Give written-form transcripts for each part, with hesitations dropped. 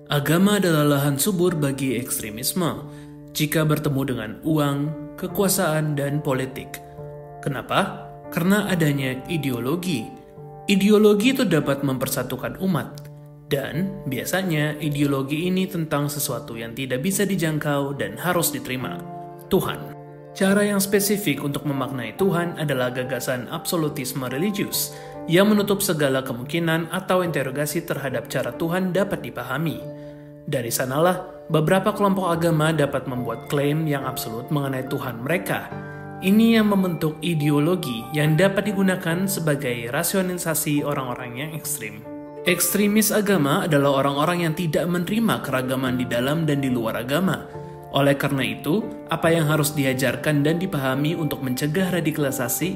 Agama adalah lahan subur bagi ekstremisme jika bertemu dengan uang, kekuasaan, dan politik. Kenapa? Karena adanya ideologi. Ideologi itu dapat mempersatukan umat, dan biasanya ideologi ini tentang sesuatu yang tidak bisa dijangkau dan harus diterima, Tuhan. Cara yang spesifik untuk memaknai Tuhan adalah gagasan absolutisme religius yang menutup segala kemungkinan atau interogasi terhadap cara Tuhan dapat dipahami. Dari sanalah, beberapa kelompok agama dapat membuat klaim yang absolut mengenai Tuhan mereka. Ini yang membentuk ideologi yang dapat digunakan sebagai rasionalisasi orang-orang yang ekstrim. Ekstremis agama adalah orang-orang yang tidak menerima keragaman di dalam dan di luar agama. Oleh karena itu, apa yang harus diajarkan dan dipahami untuk mencegah radikalisasi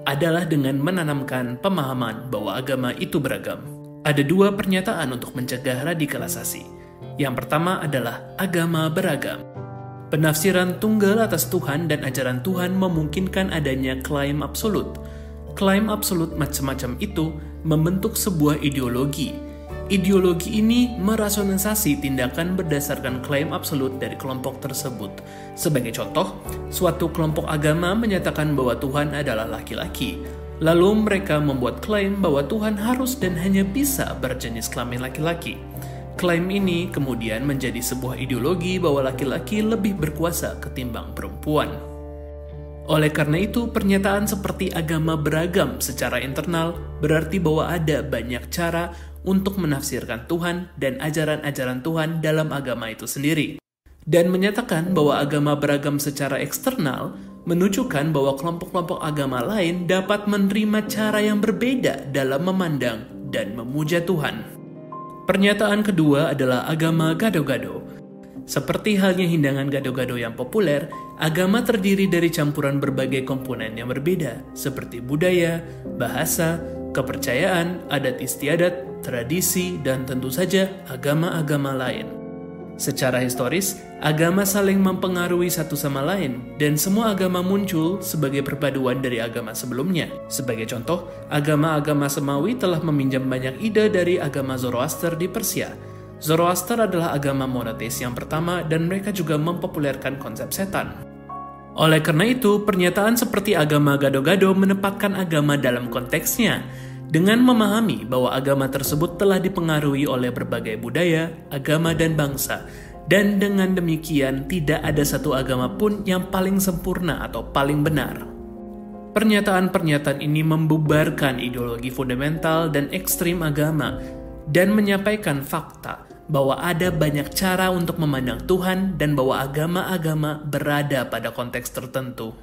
adalah dengan menanamkan pemahaman bahwa agama itu beragam. Ada dua pernyataan untuk mencegah radikalisasi. Yang pertama adalah agama beragam. Penafsiran tunggal atas Tuhan dan ajaran Tuhan memungkinkan adanya klaim absolut. Klaim absolut macam-macam itu membentuk sebuah ideologi. Ideologi ini merasionalisasi tindakan berdasarkan klaim absolut dari kelompok tersebut. Sebagai contoh, suatu kelompok agama menyatakan bahwa Tuhan adalah laki-laki. Lalu mereka membuat klaim bahwa Tuhan harus dan hanya bisa berjenis kelamin laki-laki. Klaim ini kemudian menjadi sebuah ideologi bahwa laki-laki lebih berkuasa ketimbang perempuan. Oleh karena itu, pernyataan seperti agama beragam secara internal berarti bahwa ada banyak cara untuk menafsirkan Tuhan dan ajaran-ajaran Tuhan dalam agama itu sendiri. Dan menyatakan bahwa agama beragam secara eksternal menunjukkan bahwa kelompok-kelompok agama lain dapat menerima cara yang berbeda dalam memandang dan memuja Tuhan. Pernyataan kedua adalah agama gado-gado. Seperti halnya hidangan gado-gado yang populer, agama terdiri dari campuran berbagai komponen yang berbeda, seperti budaya, bahasa, kepercayaan, adat istiadat, tradisi, dan tentu saja agama-agama lain. Secara historis, agama saling mempengaruhi satu sama lain, dan semua agama muncul sebagai perpaduan dari agama sebelumnya. Sebagai contoh, agama-agama Semawi telah meminjam banyak ide dari agama Zoroaster di Persia. Zoroaster adalah agama monoteis yang pertama, dan mereka juga mempopulerkan konsep setan. Oleh karena itu, pernyataan seperti agama gado-gado menempatkan agama dalam konteksnya, dengan memahami bahwa agama tersebut telah dipengaruhi oleh berbagai budaya, agama, dan bangsa, dan dengan demikian tidak ada satu agama pun yang paling sempurna atau paling benar. Pernyataan-pernyataan ini membubarkan ideologi fundamental dan ekstrim agama, dan menyampaikan fakta bahwa ada banyak cara untuk memandang Tuhan dan bahwa agama-agama berada pada konteks tertentu.